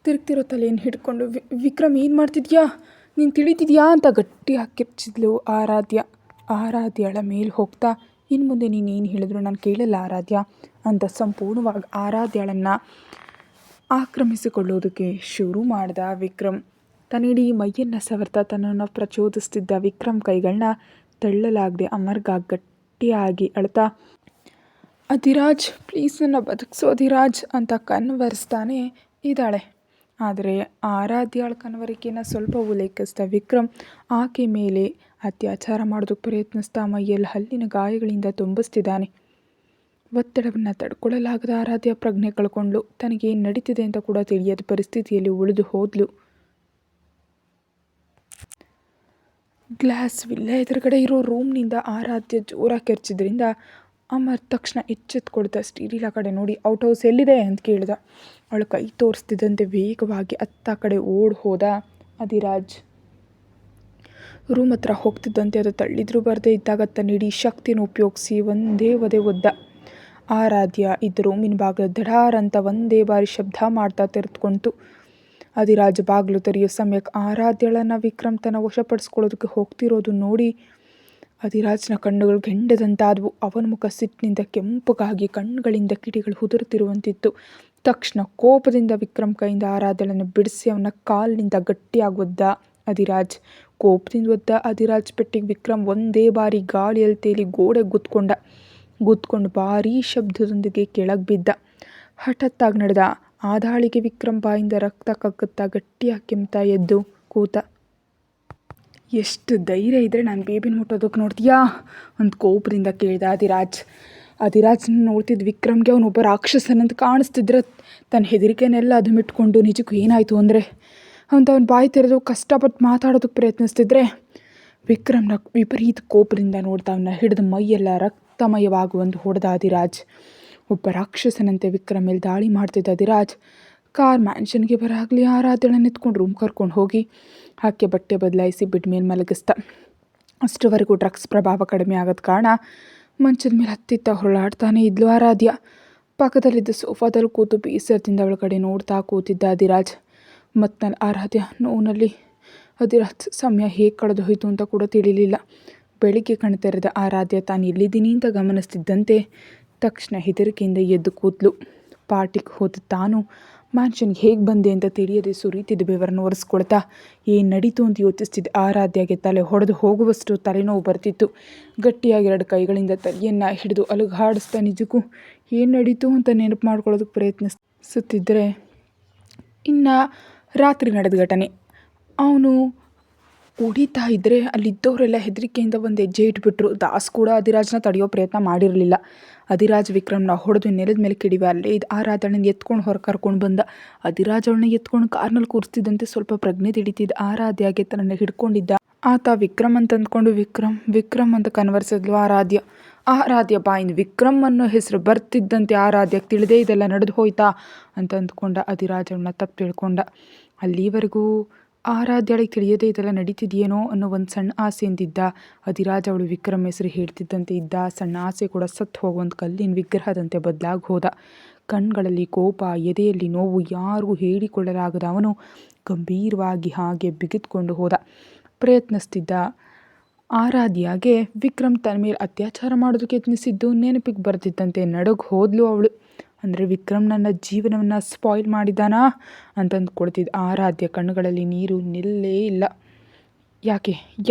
ತಿರುಗ್ತಿರೋ ತಲೆಯನ್ನು ಹಿಡ್ಕೊಂಡು ವಿಕ್ರಮ್ ಏನು ಮಾಡ್ತಿದ್ಯಾ, ನೀನು ತಿಳಿತಿದ್ಯಾ ಅಂತ ಗಟ್ಟಿಯಾಗಿ ಕಿರ್ಚಿದ್ಲು ಆರಾಧ್ಯ. ಆರಾಧ್ಯಳ ಮೇಲೆ ಹೋಗ್ತಾ, ಇನ್ನು ಮುಂದೆ ನೀನೇನು ಹೇಳಿದ್ರು ನಾನು ಕೇಳಲ್ಲ ಆರಾಧ್ಯ ಅಂತ ಸಂಪೂರ್ಣವಾಗಿ ಆರಾಧ್ಯಳನ್ನು ಆಕ್ರಮಿಸಿಕೊಳ್ಳೋದಕ್ಕೆ ಶುರು ಮಾಡ್ದ ವಿಕ್ರಮ್. ತನ್ನಿಡೀ ಮೈಯನ್ನು ಸವರ್ತಾ ತನ್ನನ್ನು ಪ್ರಚೋದಿಸ್ತಿದ್ದ ವಿಕ್ರಮ್ ಕೈಗಳನ್ನ ತಳ್ಳಲಾಗದೆ ಅಮರ್ಗಾಗಿ ಗಟ್ಟಿಯಾಗಿ ಅಳ್ತಾ, ಅಧಿರಾಜ್ ಪ್ಲೀಸ್ ನನ್ನ ಬದುಕಿಸು ಅಧಿರಾಜ್ ಅಂತ ಕನ್ವರಿಸ್ತಾನೆ ಇದ್ದಾಳೆ. ಆದರೆ ಆರಾಧ್ಯಳ ಕನವರಿಕೆಯನ್ನು ಸ್ವಲ್ಪವೂ ಲೆಕ್ಕಿಸ್ದ ವಿಕ್ರಮ್ ಆಕೆ ಮೇಲೆ ಅತ್ಯಾಚಾರ ಮಾಡೋದಕ್ಕೆ ಪ್ರಯತ್ನಿಸ್ತಾ ಮೈಯಲ್ಲಿ ಹಲ್ಲಿನ ಗಾಯಗಳಿಂದ ತುಂಬಿಸ್ತಿದ್ದಾನೆ. ಒತ್ತಡವನ್ನು ತಡ್ಕೊಳ್ಳಲಾಗದ ಆರಾಧ್ಯ ಪ್ರಜ್ಞೆ ಕಳ್ಕೊಂಡ್ಲು. ತನಗೇನು ನಡೀತಿದೆ ಅಂತ ಕೂಡ ತಿಳಿಯದ ಪರಿಸ್ಥಿತಿಯಲ್ಲಿ ಉಳಿದು ಹೋದ್ಲು. ಗ್ಲಾಸ್ ವಿಲ್ಲ ಎದುರುಗಡೆ ಇರೋ ರೂಮ್ನಿಂದ ಆರಾಧ್ಯ ಜೋರಾಗಿ ಕೆರ್ಚಿದ್ರಿಂದ ಅಮರ್ ತಕ್ಷಣ ಎಚ್ಚೆತ್ಕೊಳ್ತಾ ಸ್ಟೀರಿಲ ಕಡೆ ನೋಡಿ ಔಟ್ ಹೌಸ್ ಎಲ್ಲಿದೆ ಅಂತ ಕೇಳ್ದ. ಅವಳು ಕೈ ತೋರಿಸ್ತಿದ್ದಂತೆ ವೇಗವಾಗಿ ಅತ್ತ ಕಡೆ ಓಡ್ ಹೋದ ಅಧಿರಾಜ್. ರೂಮ್ ಹತ್ರ ಹೋಗ್ತಿದ್ದಂತೆ ಅದು ತಳ್ಳಿದ್ರು ಬರದೇ ಇದ್ದಾಗ ತನ್ನಿಡೀ ಶಕ್ತಿನ ಉಪಯೋಗಿಸಿ ಒಂದೇ ಒದೆ ಒದ್ದ. ಆರಾಧ್ಯ ಇದ್ದ ರೂಮಿನ ಬಾಗಿಲು ದಡಾರ್ ಅಂತ ಒಂದೇ ಬಾರಿ ಶಬ್ದ ಮಾಡ್ತಾ ತೆರೆದುಕೊಂತು. ಅಧಿರಾಜ್ ಬಾಗಿಲು ತೆರೆಯೋ ಸಮಯಕ್ಕೆ ಆರಾಧ್ಯಳನ್ನು ವಿಕ್ರಮ್ ತನ್ನ ವಶಪಡಿಸ್ಕೊಳ್ಳೋದಕ್ಕೆ ಹೋಗ್ತಿರೋದು ನೋಡಿ ಅಧಿರಾಜ್ನ ಕಣ್ಣುಗಳು ಗೆಂಡದಂತಾದವು. ಅವನ ಮುಖ ಸಿಟ್ಟಿನಿಂದ ಕೆಂಪಗಾಗಿ ಕಣ್ಣುಗಳಿಂದ ಕಿಡಿಗಳು ಉದುರುತ್ತಿರುವಂತಿತ್ತು. ತಕ್ಷಣ ಕೋಪದಿಂದ ವಿಕ್ರಮ್ ಕೈಯಿಂದ ಆರಾಧ್ಯಳನ್ನು ಬಿಡಿಸಿ ಅವನ ಕಾಲಿನಿಂದ ಗಟ್ಟಿಯಾಗಿ ಒದ್ದ ಅಧಿರಾಜ್. ಕೋಪದಿಂದ ಒದ್ದ ಅಧಿರಾಜ್ ಪೆಟ್ಟಿಗೆ ವಿಕ್ರಮ್ ಒಂದೇ ಬಾರಿ ಗಾಳಿಯಲ್ಲಿ ತೇಲಿ ಗೋಡೆ ಗುದ್ಕೊಂಡು ಭಾರೀ ಶಬ್ದದೊಂದಿಗೆ ಕೆಳಗೆ ಬಿದ್ದ. ಹಠಾತ್ತಾಗಿ ನಡೆದ ಆ ದಾಳಿಗೆ ವಿಕ್ರಮ್ ಬಾಯಿಂದ ರಕ್ತ ಕಕ್ಕುತ್ತಾ ಗಟ್ಟಿಯಾಗಿ ಕೆಮ್ತಾ ಎದ್ದು ಕೂತ. ಎಷ್ಟು ಧೈರ್ಯ ಇದ್ದರೆ ನಾನು ಬೇಬಿನ ಮುಟ್ಟೋದಕ್ಕೆ ನೋಡ್ತೀಯಾ ಅಂತ ಕೋಪದಿಂದ ಕೇಳ್ದ ಅಧಿರಾಜ್. ಅಧಿರಾಜ್ನ ನೋಡ್ತಿದ್ದ ವಿಕ್ರಮ್ಗೆ ಅವನೊಬ್ಬ ರಾಕ್ಷಸನಂತ ಕಾಣಿಸ್ತಿದ್ರೆ ತನ್ನ ಹೆದರಿಕೆನೆಲ್ಲ ಅದುಮಿಟ್ಕೊಂಡು ನಿಜಕ್ಕೂ ಏನಾಯಿತು ಅಂದರೆ ಅವನ ಬಾಯಿ ತೆರೆದು ಕಷ್ಟಪಟ್ಟು ಮಾತಾಡೋದಕ್ಕೆ ಪ್ರಯತ್ನಿಸ್ತಿದ್ರೆ ವಿಕ್ರಮ್ನ ವಿಪರೀತ ಕೋಪದಿಂದ ನೋಡ್ತಾ ಅವನ್ನ ಹಿಡಿದು ಮೈಯೆಲ್ಲ ರಕ್ತಮಯವಾಗುವಂದು ಹೊಡೆದ ಅಧಿರಾಜ್. ಒಬ್ಬ ರಾಕ್ಷಸನಂತೆ ವಿಕ್ರಮ್ ಮೇಲೆ ದಾಳಿ ಮಾಡ್ತಿದ್ದ ಅಧಿರಾಜ್ ಕಾರ್ ಮ್ಯಾನ್ಷನ್ಗೆ ಬರಾಗಲಿ ಆರಾಧ್ಯಳನ್ನ ಎತ್ಕೊಂಡು ರೂಮ್ ಕರ್ಕೊಂಡು ಹೋಗಿ ಆಕೆ ಬಟ್ಟೆ ಬದಲಾಯಿಸಿ ಬೆಡ್ ಮೇಲೆ ಮಲಗಿಸ್ದ. ಅಷ್ಟುವರೆಗೂ ಡ್ರಗ್ಸ್ ಪ್ರಭಾವ ಕಡಿಮೆ ಆಗೋದ ಕಾರಣ ಮಂಚದ ಮೇಲೆ ಹತ್ತಿತ್ತ ಹೊರಳಾಡ್ತಾನೆ ಇದ್ಲು ಆರಾಧ್ಯ. ಪಕ್ಕದಲ್ಲಿದ್ದ ಸೋಫಾದಲ್ಲಿ ಕೂತು ಬೇಸರದಿಂದ ಅವಳ ಕಡೆ ನೋಡ್ತಾ ಕೂತಿದ್ದ ಅಧಿರಾಜ್. ಮತ್ತು ಆರಾಧ್ಯ ನೋವಿನಲ್ಲಿ ಅಧಿರಾಜ್ ಸಮಯ ಹೇಗೆ ಕಳೆದು ಹೋಯಿತು ಅಂತ ಕೂಡ ತಿಳಿಲಿಲ್ಲ. ಬೆಳಿಗ್ಗೆ ಕಣ್ತೆರೆದ ಆರಾಧ್ಯ ತಾನು ಎಲ್ಲಿದ್ದೀನಿ ಅಂತ ಗಮನಿಸ್ತಿದ್ದಂತೆ ತಕ್ಷಣ ಹೆದರಿಕೆಯಿಂದ ಎದ್ದು ಕೂತ್ಲು. ಪಾರ್ಟಿಗೆ ಹೋದ ತಾನು ಮ್ಯಾನ್ಷನ್ಗೆ ಹೇಗೆ ಬಂದೆ ಅಂತ ತಿಳಿಯದೆ ಸುರಿತಿದ್ದ ಬೆವರನ್ನು ಒರೆಸ್ಕೊಳ್ತಾ ಏನು ನಡೀತು ಅಂತ ಯೋಚಿಸ್ತಿದ್ದ ಆರಾಧ್ಯಗೆ ತಲೆ ಹೊಡೆದು ಹೋಗುವಷ್ಟು ತಲೆನೋವು ಬರ್ತಿತ್ತು. ಗಟ್ಟಿಯಾಗಿ ಎರಡು ಕೈಗಳಿಂದ ತಲೆಯನ್ನು ಹಿಡಿದು ಅಲುಗಾಡಿಸ್ತಾ ನಿಜಕ್ಕೂ ಏನು ನಡೀತು ಅಂತ ನೆನಪು ಮಾಡ್ಕೊಳ್ಳೋದಕ್ಕೆ ಪ್ರಯತ್ನಿಸುತ್ತಿದ್ದರೆ ಇನ್ನು ರಾತ್ರಿ ನಡೆದ ಘಟನೆ. ಅವನು ಕುಡಿತಾ ಇದ್ದರೆ ಅಲ್ಲಿದ್ದವರೆಲ್ಲ ಹೆದರಿಕೆಯಿಂದ ಒಂದು ಹೆಜ್ಜೆ ಇಟ್ಬಿಟ್ರು. ದಾಸ್ ಕೂಡ ಅಧಿರಾಜ್ನ ತಡೆಯೋ ಪ್ರಯತ್ನ ಮಾಡಿರಲಿಲ್ಲ. ಅಧಿರಾಜ್ ವಿಕ್ರಮ್ನ ಹೊಡೆದು ನೆಲದ ಮೇಲೆ ಕಿಡಿವೆ ಅಲ್ಲೇ ಆರಾಧ್ಯಳನ್ನ ಎತ್ಕೊಂಡು ಹೊರ ಕರ್ಕೊಂಡು ಬಂದ. ಅಧಿರಾಜ್ ಅವಳನ್ನ ಎತ್ಕೊಂಡು ಕಾರ್ನಲ್ಲಿ ಕೂರಿಸ್ತಿದ್ದಂತೆ ಸ್ವಲ್ಪ ಪ್ರಜ್ಞೆ ತಿಳಿತಿದ್ದ ಆರಾಧ್ಯಗೆ ತನ್ನನ್ನು ಹಿಡ್ಕೊಂಡಿದ್ದ ಆತ ವಿಕ್ರಮ್ ಅಂತ ಅಂದ್ಕೊಂಡು ವಿಕ್ರಮ್ ಅಂತ ಕನ್ವರ್ಸಿದ್ಲು ಆರಾಧ್ಯ ಬಾಯಿಂದ ವಿಕ್ರಮ್ ಅನ್ನೋ ಹೆಸರು ಬರ್ತಿದ್ದಂತೆ ಆರಾಧ್ಯಕ್ಕೆ ತಿಳಿದೇ ಇದೆಲ್ಲ ನಡೆದು ಹೋಯ್ತಾ ಅಂತ ಅಂದ್ಕೊಂಡ ಅಧಿರಾಜ್ ಅವಳನ್ನ ತಪ್ಪು ತಿಳ್ಕೊಂಡ. ಅಲ್ಲಿವರೆಗೂ ಆರಾಧ್ಯಳಿಗೆ ತಿಳಿಯದೇ ಇದೆಲ್ಲ ನಡೀತಿದೆಯೇನೋ ಅನ್ನೋ ಒಂದು ಸಣ್ಣ ಆಸೆಯಿಂದಿದ್ದ ಅಧಿರಾಜ್ ಅವಳು ವಿಕ್ರಮ್ ಹೆಸರು ಹೇಳ್ತಿದ್ದಂತೆ ಇದ್ದ ಸಣ್ಣ ಆಸೆ ಕೂಡ ಸತ್ತು ಹೋಗುವಂಥ ಕಲ್ಲಿನ ವಿಗ್ರಹದಂತೆ ಬದಲಾಗಿ ಹೋದ. ಕಣ್ಗಳಲ್ಲಿ ಕೋಪ, ಎದೆಯಲ್ಲಿ ನೋವು ಯಾರಿಗೂ ಹೇಳಿಕೊಳ್ಳಲಾಗದ ಅವನು ಗಂಭೀರವಾಗಿ ಹಾಗೆ ಬಿಗಿದುಕೊಂಡು ಹೋದ. ಪ್ರಯತ್ನಿಸ್ತಿದ್ದ ಆರಾಧ್ಯಗೆ ವಿಕ್ರಮ್ ತನ್ನ ಮೇಲೆ ಅತ್ಯಾಚಾರ ಮಾಡೋದಕ್ಕೆ ಯತ್ನಿಸಿದ್ದು ನೆನಪಿಗೆ ಬರ್ತಿದ್ದಂತೆ ನಡಗೆ ಹೋದ್ಲು ಅವಳು. ಅಂದರೆ ವಿಕ್ರಮ್ ನನ್ನ ಜೀವನವನ್ನು ಸ್ಪಾಯ್ಲ್ ಮಾಡಿದ್ದಾನಾ ಅಂತ ಅಂದ್ಕೊಳ್ತಿದ್ದ ಆರಾಧ್ಯ ಕಣ್ಣುಗಳಲ್ಲಿ ನೀರು ನಿಲ್ಲೇ ಇಲ್ಲ. ಯಾಕೆ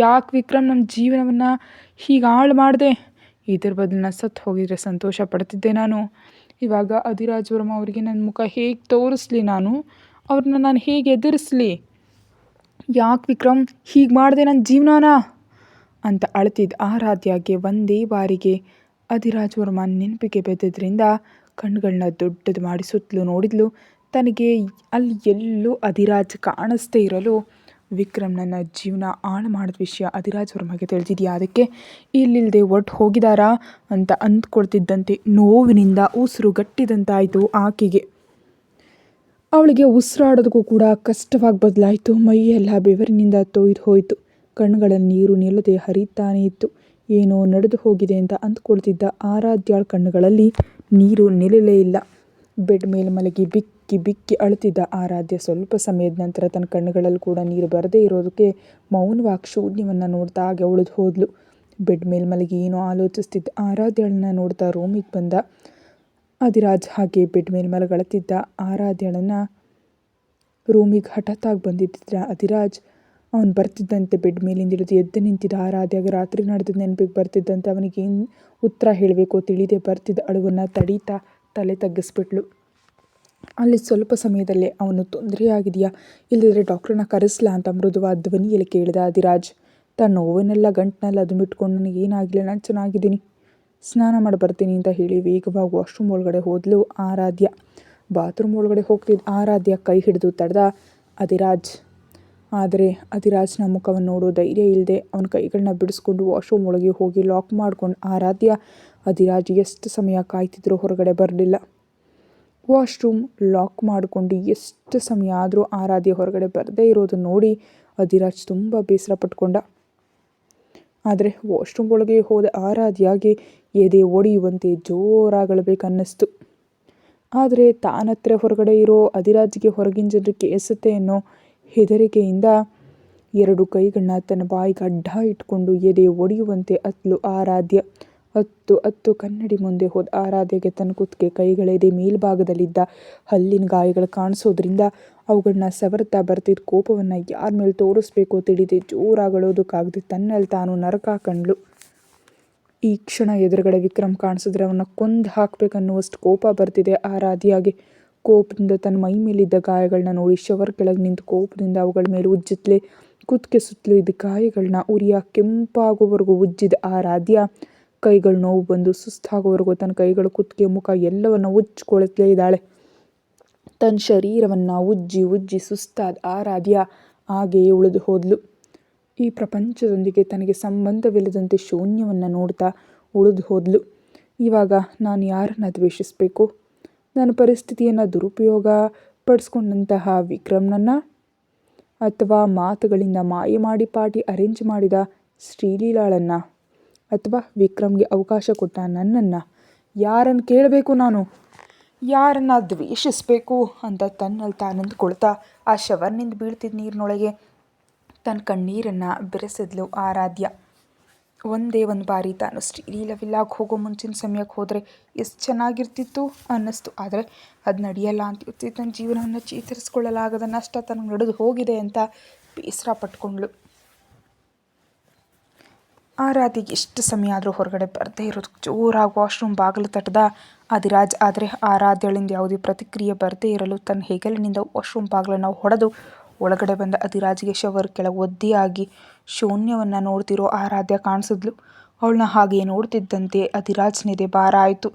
ವಿಕ್ರಮ್ ನಮ್ಮ ಜೀವನವನ್ನು ಹೀಗೆ ಹಾಳು ಮಾಡಿದೆ? ಇದ್ರ ಬದಲು ನಾನು ಸತ್ತು ಹೋಗಿದ್ರೆ ಸಂತೋಷ ಪಡ್ತಿದ್ದೆ ನಾನು. ಇವಾಗ ಅಧಿರಾಜ್ ವರ್ಮ ಅವರಿಗೆ ನನ್ನ ಮುಖ ಹೇಗೆ ತೋರಿಸ್ಲಿ? ಅವ್ರನ್ನ ನಾನು ಹೇಗೆ ಎದುರಿಸ್ಲಿ? ಯಾಕೆ ವಿಕ್ರಮ್ ಹೀಗೆ ಮಾಡಿದೆ ನನ್ನ ಜೀವನನ ಅಂತ ಅಳ್ತಿದ್ದ ಆರಾಧ್ಯಗೆ ಒಂದೇ ಬಾರಿಗೆ ಅಧಿರಾಜ್ ವರ್ಮ ನೆನಪಿಗೆ ಬೆದ್ದಿದ್ದರಿಂದ ಕಣ್ಣುಗಳನ್ನ ದೊಡ್ಡದು ಮಾಡಿ ಸುತ್ತಲೂ ನೋಡಿದ್ಲು. ತನಗೆ ಅಲ್ಲಿ ಎಲ್ಲೂ ಅಧಿರಾಜ್ ಕಾಣಿಸ್ತೇ ಇರಲು ವಿಕ್ರಮ್ ನನ್ನ ಜೀವನ ಹಾಳು ಮಾಡಿದ ವಿಷಯ ಅಧಿರಾಜ್ ವರ್ಮಗೆ ತಿಳಿದಿದೆಯಾ, ಅದಕ್ಕೆ ಇಲ್ಲಿಲ್ಲದೆ ಒಟ್ಟು ಹೋಗಿದಾರಾ ಅಂತ ಅಂದ್ಕೊಳ್ತಿದ್ದಂತೆ ನೋವಿನಿಂದ ಉಸಿರು ಗಟ್ಟಿದಂತಾಯಿತು ಆಕೆಗೆ. ಅವಳಿಗೆ ಉಸಿರಾಡೋದಕ್ಕೂ ಕೂಡ ಕಷ್ಟವಾಗಿ ಬದಲಾಯಿತು. ಮೈಯೆಲ್ಲ ಬೆವರಿನಿಂದ ತೊಯ್ದು ಹೋಯಿತು. ಕಣ್ಣುಗಳಲ್ಲಿ ನೀರು ನಿಲ್ಲದೆ ಹರಿತಾನೇ ಇತ್ತು. ಏನೋ ನಡೆದು ಹೋಗಿದೆ ಅಂತ ಅಂದ್ಕೊಳ್ತಿದ್ದ ಆರಾಧ್ಯಾಳ ಕಣ್ಣುಗಳಲ್ಲಿ ನೀರು ನಿಲ್ಲಲೇ ಇಲ್ಲ. ಬೆಡ್ ಮೇಲೆ ಮಲಗಿ ಬಿಕ್ಕಿ ಬಿಕ್ಕಿ ಅಳುತ್ತಿದ್ದ ಆರಾಧ್ಯ ಸ್ವಲ್ಪ ಸಮಯದ ನಂತರ ತನ್ನ ಕಣ್ಣುಗಳಲ್ಲಿ ಕೂಡ ನೀರು ಬರದೇ ಇರೋದಕ್ಕೆ ಮೌನವಾಗಿ ಶೂನ್ಯವನ್ನು ನೋಡ್ತಾ ಹಾಗೆ ಉಳಿದು ಹೋದ್ಲು. ಬೆಡ್ ಮೇಲೆ ಮಲಗಿ ಏನೋ ಆಲೋಚಿಸ್ತಿದ್ದ ಆರಾಧ್ಯಳನ್ನು ನೋಡ್ತಾ ರೂಮಿಗೆ ಬಂದ ಅಧಿರಾಜ್. ಹಾಗೆ ಬೆಡ್ ಮೇಲೆ ಮಲಗಳತ್ತಿದ್ದ ಆರಾಧ್ಯಳನ್ನು ರೂಮಿಗೆ ಹಠಾತ್ತಾಗಿ ಬಂದಿದ್ದ ಅಧಿರಾಜ್. ಅವನು ಬರ್ತಿದ್ದಂತೆ ಬೆಡ್ ಮೇಲಿಂದ ಇಳಿದು ಎದ್ದು ನಿಂತಿದ್ದ ಆರಾಧ್ಯಾಗ ರಾತ್ರಿ ನಡೆದ ನೆನಪಿಗೆ ಬರ್ತಿದ್ದಂತೆ ಅವನಿಗೇನು ಉತ್ತರ ಹೇಳಬೇಕೋ ತಿಳಿದೇ ಬರ್ತಿದ್ದ ಅಳುವನ್ನು ತಡೀತಾ ತಲೆ ತಗ್ಗಿಸ್ಬಿಟ್ಲು. ಅಲ್ಲಿ ಸ್ವಲ್ಪ ಸಮಯದಲ್ಲೇ ಅವನು ತೊಂದರೆಯಾಗಿದೆಯಾ, ಇಲ್ಲದಿದ್ದರೆ ಡಾಕ್ಟ್ರನ್ನ ಕರೆಸ್ಲಾ ಅಂತ ಮೃದುವಾದ ಧ್ವನಿಯಲ್ಲಿ ಕೇಳಿದ ಅಧಿರಾಜ್. ತನ್ನ ನೋವನ್ನೆಲ್ಲ ಗಂಟಿನಲ್ಲಿ ಅದುಮಿಟ್ಕೊಂಡು ನನಗೇನಾಗಿಲ್ಲ, ನಾನು ಚೆನ್ನಾಗಿದ್ದೀನಿ, ಸ್ನಾನ ಮಾಡಿ ಬರ್ತೀನಿ ಅಂತ ಹೇಳಿ ವೇಗವಾಗಿ ವಾಶ್ರೂಮ್ ಒಳಗಡೆ ಹೋದ್ಲು ಆರಾಧ್ಯ. ಬಾತ್ರೂಮ್ ಒಳಗಡೆ ಹೋಗ್ತಿದ್ದ ಆರಾಧ್ಯ ಕೈ ಹಿಡಿದು ತಡೆದ ಅಧಿರಾಜ್. ಆದರೆ ಅಧಿರಾಜ್ನ ಮುಖವನ್ನು ನೋಡೋ ಧೈರ್ಯ ಇಲ್ಲದೆ ಅವನ ಕೈಗಳನ್ನ ಬಿಡಿಸ್ಕೊಂಡು ವಾಶ್ರೂಮ್ ಒಳಗೆ ಹೋಗಿ ಲಾಕ್ ಮಾಡ್ಕೊಂಡು ಆರಾಧ್ಯ. ಅಧಿರಾಜ್ ಎಷ್ಟು ಸಮಯ ಕಾಯ್ತಿದ್ರೂ ಹೊರಗಡೆ ಬರಲಿಲ್ಲ. ವಾಶ್ರೂಮ್ ಲಾಕ್ ಮಾಡಿಕೊಂಡು ಎಷ್ಟು ಸಮಯ ಆದರೂ ಆರಾಧ್ಯ ಹೊರಗಡೆ ಬರದೇ ಇರೋದನ್ನು ನೋಡಿ ಅಧಿರಾಜ್ ತುಂಬ ಬೇಸರ ಪಟ್ಕೊಂಡ. ಆದರೆ ವಾಶ್ರೂಮ್ ಒಳಗೆ ಹೋದ ಆರಾಧ್ಯಾಗೆ ಎದೆ ಒಡೆಯುವಂತೆ ಜೋರಾಗಲಬೇಕನ್ನಿಸ್ತು. ಆದರೆ ತಾನತ್ರ ಹೊರಗಡೆ ಇರೋ ಅಧಿರಾಜ್ಗೆ ಹೊರಗಿನ ಜನರು ಕೇಳಿಸುತ್ತೆ ಅನ್ನೋ ಹೆದರಿಕೆಯಿಂದ 2 ಕೈಗಳನ್ನ ತನ್ನ ಬಾಯಿಗೆ ಅಡ್ಡ ಇಟ್ಕೊಂಡು ಎದೆ ಒಡೆಯುವಂತೆ ಅತ್ಲು ಆರಾಧ್ಯ. ಹತ್ತು ಕನ್ನಡಿ ಮುಂದೆ ಹೋದ ಆರಾಧ್ಯಗೆ ತನ್ನ ಕುತ್ತಿಗೆ, ಕೈಗಳೆದೆ ಮೇಲ್ಭಾಗದಲ್ಲಿದ್ದ ಹಲ್ಲಿನ ಗಾಯಗಳು ಕಾಣಿಸೋದ್ರಿಂದ ಅವುಗಳನ್ನ ಸವರ್ತಾ ಬರ್ತಿದ್ದ ಕೋಪವನ್ನು ಯಾರ ಮೇಲೆ ತೋರಿಸ್ಬೇಕೋ ತಿಳಿದೆ ಜೋರಾಗಳೋದಕ್ಕಾಗದೆ ತನ್ನಲ್ಲಿ ತಾನು ನರಕ ಕಂಡ್ಲು. ಈ ಕ್ಷಣ ಎದುರುಗಡೆ ವಿಕ್ರಮ್ ಕಾಣಿಸಿದ್ರೆ ಅವನ್ನ ಕೊಂದು ಹಾಕಬೇಕನ್ನುವಷ್ಟು ಕೋಪ ಬರ್ತಿದೆ ಆರಾಧ್ಯಾಗೆ. ಕೋಪದಿಂದ ತನ್ನ ಮೈ ಮೇಲಿದ್ದ ಗಾಯಗಳನ್ನ ನೋಡಿ ಶವರ್ ಕೆಳಗೆ ನಿಂತು ಕೋಪದಿಂದ ಅವುಗಳ ಮೇಲೆ ಉಜ್ಜಿತ್ಲೆ. ಕುತ್ತಿಗೆ ಸುತ್ತಲೂ ಇದ್ದ ಗಾಯಗಳನ್ನ ಉರಿಯ ಕೆಂಪಾಗೋವರೆಗೂ ಉಜ್ಜಿದ ಆರಾಧ್ಯ. ಕೈಗಳು ನೋವು ಬಂದು ಸುಸ್ತಾಗೋವರೆಗೂ ತನ್ನ ಕೈಗಳು, ಕುತ್ತಿಗೆ, ಮುಖ ಎಲ್ಲವನ್ನು ಉಜ್ಜಿಕೊಳ್ತಲೇ ಇದ್ದಾಳೆ. ತನ್ನ ಶರೀರವನ್ನು ಉಜ್ಜಿ ಉಜ್ಜಿ ಸುಸ್ತಾದ ಆರಾಧ್ಯ ಹಾಗೆಯೇ ಉಳಿದು ಹೋದ್ಲು. ಈ ಪ್ರಪಂಚದೊಂದಿಗೆ ತನಗೆ ಸಂಬಂಧವಿಲ್ಲದಂತೆ ಶೂನ್ಯವನ್ನು ನೋಡ್ತಾ ಉಳಿದು ಹೋದ್ಲು. ಇವಾಗ ನಾನು ಯಾರನ್ನು ದ್ವೇಷಿಸಬೇಕು? ನನ್ನ ಪರಿಸ್ಥಿತಿಯನ್ನು ದುರುಪಯೋಗ ಪಡಿಸ್ಕೊಂಡಂತಹ ವಿಕ್ರಮ್ನನ್ನು, ಅಥವಾ ಮಾತುಗಳಿಂದ ಮಾಯ ಮಾಡಿ ಪಾರ್ಟಿ ಅರೇಂಜ್ ಮಾಡಿದ ಶ್ರೀಲೀಲಾಳನ್ನು, ಅಥವಾ ವಿಕ್ರಮ್ಗೆ ಅವಕಾಶ ಕೊಟ್ಟ ನನ್ನನ್ನು? ಯಾರನ್ನು ಕೇಳಬೇಕು ನಾನು? ಯಾರನ್ನು ದ್ವೇಷಿಸಬೇಕು ಅಂತ ತನ್ನಲ್ಲಿ ತಾನಂದುಕೊಳ್ತಾ ಆ ಶವರ್ನಿಂದ ಬೀಳ್ತಿದ್ದ ನೀರಿನೊಳಗೆ ತನ್ನ ಕಣ್ಣೀರನ್ನು ಬೆರೆಸಿದ್ಲು ಆರಾಧ್ಯ. ಒಂದೇ ಒಂದು ಬಾರಿ ತಾನು ಶ್ರೀಲೀಲಾ ವಿಲ್ಲಾಗೆ ಹೋಗೋ ಮುಂಚಿನ ಸಮಯಕ್ಕೆ ಹೋದರೆ ಎಷ್ಟು ಚೆನ್ನಾಗಿರ್ತಿತ್ತು ಅನ್ನಿಸ್ತು. ಆದರೆ ಅದು ನಡೆಯಲ್ಲ ಅಂತ ತನ್ನ ಜೀವನವನ್ನು ಚೇತರಿಸ್ಕೊಳ್ಳಲಾಗದ ನಷ್ಟ ತನಗೆ ನಡೆದು ಹೋಗಿದೆ ಅಂತ ಬೇಸರ ಪಟ್ಕೊಂಡ್ಳು. ಆರಾಧ್ಯಗೆ ಎಷ್ಟು ಸಮಯ ಆದರೂ ಹೊರಗಡೆ ಬರದೇ ಇರೋದಕ್ಕೆ ಜೋರಾಗಿ ವಾಶ್ರೂಮ್ ಬಾಗಿಲು ತಟ್ಟದ ಅಧಿರಾಜ್. ಆದರೆ ಆರಾಧ್ಯಳಿಂದ ಯಾವುದೇ ಪ್ರತಿಕ್ರಿಯೆ ಬರದೇ ಇರಲು ತನ್ನ ಹೆಗಲಿನಿಂದ ವಾಶ್ರೂಮ್ ಬಾಗಿಲನ್ನು ಹೊಡೆದು ಒಳಗಡೆ ಬಂದ ಅಧಿರಾಜ್ಗೆ ಶವರ್ ಕೆಳಗೆ ಒದ್ದೆಯಾಗಿ ಶೂನ್ಯವನ್ನು ನೋಡ್ತಿರೋ ಆರಾಧ್ಯ ಕಾಣಿಸಿದ್ಲು. ಅವಳನ್ನ ಹಾಗೆ ನೋಡ್ತಿದ್ದಂತೆ ಅಧಿರಾಜ್ನಿದೆ ಭಾರ ಆಯಿತು.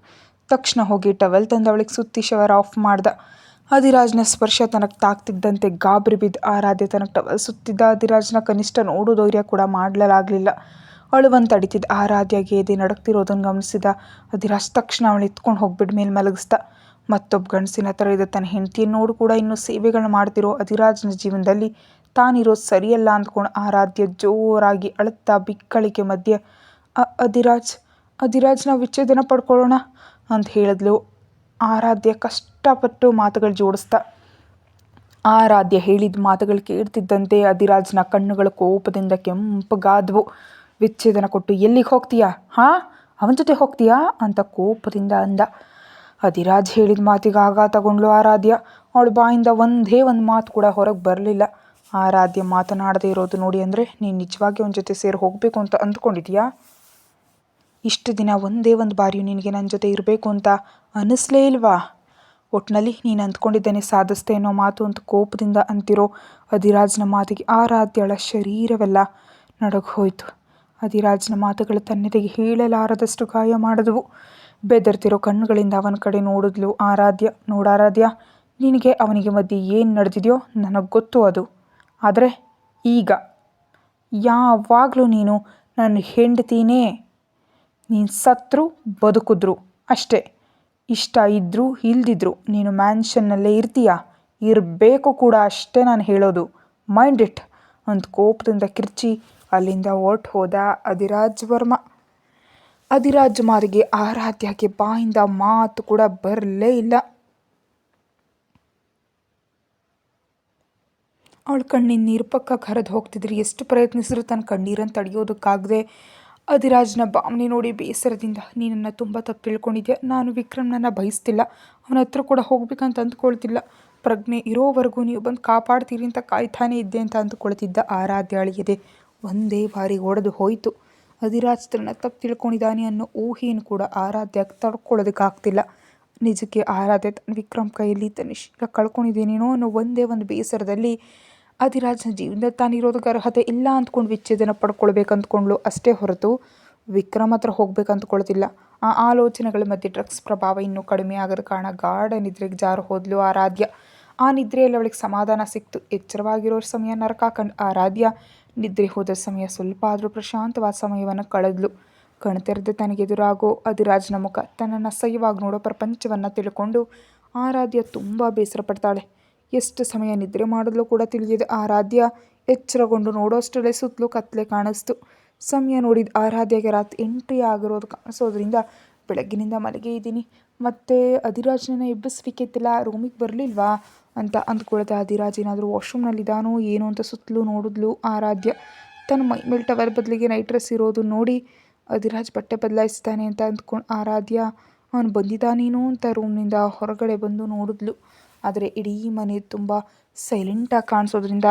ತಕ್ಷಣ ಹೋಗಿ ಟವೆಲ್ ತಂದು ಅವಳಿಗೆ ಸುತ್ತಿ ಶವರ್ ಆಫ್ ಮಾಡ್ದ. ಅಧಿರಾಜ್ನ ಸ್ಪರ್ಶ ತನಗೆ ತಾಕ್ತಿದ್ದಂತೆ ಗಾಬರಿ ಬಿದ್ದ ಆರಾಧ್ಯ ತನಗೆ ಟವೆಲ್ ಸುತ್ತಿದ್ದ ಅಧಿರಾಜ್ನ ಕನಿಷ್ಠ ನೋಡೋ ಧೈರ್ಯ ಕೂಡ ಮಾಡಲಾಗಲಿಲ್ಲ. ಅಳುವಂತ ತಡಿತಿದ್ದ ಆರಾಧ್ಯಗೆ ಎದೆ ನಡಕ್ತಿರೋದನ್ನು ಗಮನಿಸಿದ ಅಧಿರಾಜ್ ತಕ್ಷಣ ಅವಳು ಎತ್ಕೊಂಡು ಹೋಗ್ಬಿಟ್ಟು ಮೇಲೆ ಮಲಗಿಸ್ದ. ಮತ್ತೊಬ್ಬ ಗಂಡಸಿನ ಥರ ಇದೆ ತನ್ನ ಹೆಂಡತಿಯನ್ನು ನೋಡು ಕೂಡ ಇನ್ನೂ ಸೇವೆಗಳನ್ನ ಮಾಡ್ತಿರೋ ಅಧಿರಾಜ್ನ ಜೀವನದಲ್ಲಿ ತಾನಿರೋದು ಸರಿಯಲ್ಲ ಅಂದ್ಕೊಂಡು ಆರಾಧ್ಯ ಜೋರಾಗಿ ಅಳುತ್ತಾ ಬಿಕ್ಕಳಿಕೆ ಮಧ್ಯೆ ಅಧಿರಾಜ್ ನಾವು ವಿಚ್ಛೇದನ ಪಡ್ಕೊಳ್ಳೋಣ ಅಂತ ಹೇಳಿದ್ಲು ಆರಾಧ್ಯ ಕಷ್ಟಪಟ್ಟು ಮಾತುಗಳು ಜೋಡಿಸ್ತಾ. ಆರಾಧ್ಯ ಹೇಳಿದ ಮಾತುಗಳು ಕೇಳ್ತಿದ್ದಂತೆ ಅಧಿರಾಜ್ನ ಕಣ್ಣುಗಳು ಕೋಪದಿಂದ ಕೆಂಪಗಾದ್ವು. ವಿಚ್ಛೇದನ ಕೊಟ್ಟು ಎಲ್ಲಿಗೆ ಹೋಗ್ತೀಯಾ? ಹಾಂ, ಅವನ ಜೊತೆ ಹೋಗ್ತೀಯಾ ಅಂತ ಕೋಪದಿಂದ ಅಂದ. ಅಧಿರಾಜ್ ಹೇಳಿದ ಮಾತಿಗೆ ಆಘಾತಗೊಂಡ್ಳು ಆರಾಧ್ಯ. ಅವಳ ಬಾಯಿಂದ ಒಂದೇ ಒಂದು ಮಾತು ಕೂಡ ಹೊರಗೆ ಬರಲಿಲ್ಲ. ಆರಾಧ್ಯ ಮಾತನಾಡದೇ ಇರೋದು ನೋಡಿ, ಅಂದರೆ ನೀನು ನಿಜವಾಗಿ ಅವನ ಜೊತೆ ಸೇರಿ ಹೋಗಬೇಕು ಅಂತ ಅಂದ್ಕೊಂಡಿದ್ಯಾ? ಇಷ್ಟು ದಿನ ಒಂದೇ ಒಂದು ಬಾರಿಯೂ ನಿನಗೆ ನನ್ನ ಜೊತೆ ಇರಬೇಕು ಅಂತ ಅನ್ನಿಸ್ಲೇ ಇಲ್ವಾ? ಒಟ್ಟಿನಲ್ಲಿ ನೀನು ಅಂದ್ಕೊಂಡಿದ್ದೇನೆ ಸಾಧಿಸ್ತೆ ಅನ್ನೋ ಮಾತು ಅಂತ ಕೋಪದಿಂದ ಅಂತಿರೋ ಅಧಿರಾಜ್ನ ಮಾತಿಗೆ ಆರಾಧ್ಯಳ ಶರೀರವೆಲ್ಲ ನಡಗ ಹೋಯಿತು. ಅಧಿರಾಜ್ನ ಮಾತುಗಳು ತನ್ನೆದೆಗೆ ಹೇಳಲಾರದಷ್ಟು ಗಾಯ ಮಾಡಿದವು. ಬೆದರ್ತಿರೋ ಕಣ್ಣುಗಳಿಂದ ಅವನ ಕಡೆ ನೋಡಿದ್ಲು ಆರಾಧ್ಯ. ನೋಡಾರಾಧ್ಯ, ನಿನಗೆ ಅವನಿಗೆ ಮಧ್ಯೆ ಏನು ನಡೆದಿದೆಯೋ ನನಗೆ ಗೊತ್ತು ಅದು. ಆದರೆ ಈಗ ಯಾವಾಗಲೂ ನೀನು ನನ್ನ ಹೆಂಡತಿನೇ. ನೀನು ಸತ್ರು ಬದುಕಿದ್ರು ಅಷ್ಟೇ. ಇಷ್ಟ ಇದ್ದರೂ ಇಲ್ದಿದ್ರು ನೀನು ಮ್ಯಾನ್ಷನ್ನಲ್ಲೇ ಇರ್ತೀಯ, ಇರಬೇಕು ಕೂಡ ಅಷ್ಟೇ ನಾನು ಹೇಳೋದು. ಮೈಂಡ್ ಇಟ್ ಅಂತ ಕೋಪದಿಂದ ಕಿರ್ಚಿ ಅಲ್ಲಿಂದ ಹೊರ್ಟು ಹೋದ ಅಧಿರಾಜ್ ವರ್ಮ. ಅಧಿರಾಜ್ ಮಾತಿಗೆ ಆರಾಧ್ಯಕ್ಕೆ ಬಾಯಿಂದ ಮಾತು ಕೂಡ ಬರಲೇ ಇಲ್ಲ. ಅವಳ ಕಣ್ಣಿನ ನೀರು ಪಕ್ಕ ಹರಿದು ಹೋಗ್ತಿದ್ರೆ ಎಷ್ಟು ಪ್ರಯತ್ನಿಸಿದ್ರು ತನ್ನ ಕಣ್ಣೀರನ್ನು ತಡೆಯೋದಕ್ಕಾಗದೆ ಅಧಿರಾಜ್ನ ಭಾವನೆ ನೋಡಿ ಬೇಸರದಿಂದ ನೀನನ್ನು ತುಂಬ ತಪ್ಪು ತಿಳ್ಕೊಂಡಿದ್ಯಾ. ನಾನು ವಿಕ್ರಮ್ನನ್ನು ಬಯಸ್ತಿಲ್ಲ, ಅವನ ಹತ್ರ ಕೂಡ ಹೋಗ್ಬೇಕಂತ ಅಂದ್ಕೊಳ್ತಿಲ್ಲ. ಪ್ರಜ್ಞೆ ಇರೋವರೆಗೂ ನೀವು ಬಂದು ಕಾಪಾಡ್ತೀರಿ ಅಂತ ಕಾಯ್ತಾನೆ ಇದ್ದೆ ಅಂತ ಅಂದ್ಕೊಳ್ತಿದ್ದ ಆರಾಧ್ಯ ಅಳಿಯದೆ ಒಂದೇ ಬಾರಿ ಒಡೆದು ಹೋಯಿತು. ಅಧಿರಾಜ್ ತನ್ನ ತಪ್ಪು ತಿಳ್ಕೊಂಡಿದ್ದಾನೆ ಅನ್ನೋ ಊಹೆಯನ್ನು ಕೂಡ ಆರಾಧ್ಯ ತಡ್ಕೊಳ್ಳೋದಕ್ಕಾಗ್ತಿಲ್ಲ. ನಿಜಕ್ಕೆ ಆರಾಧ್ಯ ತನ್ನ ವಿಕ್ರಮ್ ಕೈಯಲ್ಲಿ ತನ್ನ ಶೀಲ ಕಳ್ಕೊಂಡಿದ್ದೇನೇನೋ ಅನ್ನೋ ಒಂದೇ ಒಂದು ಬೇಸರದಲ್ಲಿ ಅಧಿರಾಜ್ನ ಜೀವನದಲ್ಲಿ ತಾನಿರೋದಕ್ಕೆ ಅರ್ಹತೆ ಇಲ್ಲ ಅಂದ್ಕೊಂಡು ವಿಚ್ಛೇದನ ಪಡ್ಕೊಳ್ಬೇಕು ಅಂದ್ಕೊಂಡ್ಲು ಅಷ್ಟೇ ಹೊರತು ವಿಕ್ರಮ್ ಹತ್ರ ಹೋಗ್ಬೇಕು ಅಂದ್ಕೊಳ್ತಿಲ್ಲ. ಆ ಆಲೋಚನೆಗಳ ಮಧ್ಯೆ ಡ್ರಗ್ಸ್ ಪ್ರಭಾವ ಇನ್ನೂ ಕಡಿಮೆ ಆಗದ ಕಾರಣ ಗಾಢ ನಿದ್ರೆಗೆ ಜಾರು ಹೋದ್ಲು ಆರಾಧ್ಯ. ಆ ನಿದ್ರೆಯಲ್ಲಿ ಅವಳಿಗೆ ಸಮಾಧಾನ ಸಿಕ್ತು. ಎಚ್ಚರವಾಗಿರೋ ಸಮಯ ನರಕ ಕಂಡು ಆರಾಧ್ಯ ನಿದ್ರೆ ಹೋದ ಸಮಯ ಸ್ವಲ್ಪ ಆದರೂ ಪ್ರಶಾಂತವಾದ ಸಮಯವನ್ನು ಕಳೆದ್ಲು. ಕಣ್ತೆರೆದು ತನಗೆದುರಾಗೋ ಅಧಿರಾಜ್ನ ಮುಖ, ತನ್ನನ್ನು ಅಸಹ್ಯವಾಗಿ ನೋಡೋ ಪ್ರಪಂಚವನ್ನು ತಿಳ್ಕೊಂಡು ಆರಾಧ್ಯ ತುಂಬ ಬೇಸರ ಪಡ್ತಾಳೆ. ಎಷ್ಟು ಸಮಯ ನಿದ್ರೆ ಮಾಡಿದ್ಲು ಕೂಡ ತಿಳಿಯದೆ ಆರಾಧ್ಯ ಎಚ್ಚರಗೊಂಡು ನೋಡೋಷ್ಟರಲ್ಲೇ ಸುತ್ತಲೂ ಕತ್ತಲೆ ಕಾಣಿಸ್ತು. ಸಮಯ ನೋಡಿದ ಆರಾಧ್ಯಗೆ ರಾತ್ರಿ 8 ಆಗಿರೋದು ಕಾಣಿಸೋದ್ರಿಂದ ಬೆಳಗ್ಗಿನಿಂದ ಮಲಗೇ ಇದ್ದೀನಿ, ಮತ್ತೆ ಅಧಿರಾಜ್ನ ಎಬ್ಬಿಸ್ಬೇಕಿತ್ತಿಲ್ಲ, ರೂಮಿಗೆ ಬರಲಿಲ್ವಾ ಅಂತ ಅಂದ್ಕೊಳ್ತಾ ಅಧಿರಾಜ್ ಏನಾದರೂ ವಾಶ್ರೂಮ್ನಲ್ಲಿದ್ದಾನೋ ಏನೋ ಅಂತ ಸುತ್ತಲೂ ನೋಡಿದ್ಲು ಆರಾಧ್ಯ. ತನ್ನ ಮೈಮೇಲೆ ಟವಲ್ ಬದಲಿಗೆ ನೈಟ್ ಡ್ರೆಸ್ ಇರೋದು ನೋಡಿ ಅಧಿರಾಜ್ ಬಟ್ಟೆ ಬದಲಾಯಿಸ್ತಾನೆ ಅಂತ ಅಂದ್ಕೊಂಡು ಆರಾಧ್ಯ ಅವನು ಬಂದಿದ್ದಾನೇನೋ ಅಂತ ರೂಮ್ನಿಂದ ಹೊರಗಡೆ ಬಂದು ನೋಡಿದ್ಲು. ಆದರೆ ಇಡೀ ಮನೆ ತುಂಬ ಸೈಲೆಂಟಾಗಿ ಕಾಣಿಸೋದ್ರಿಂದ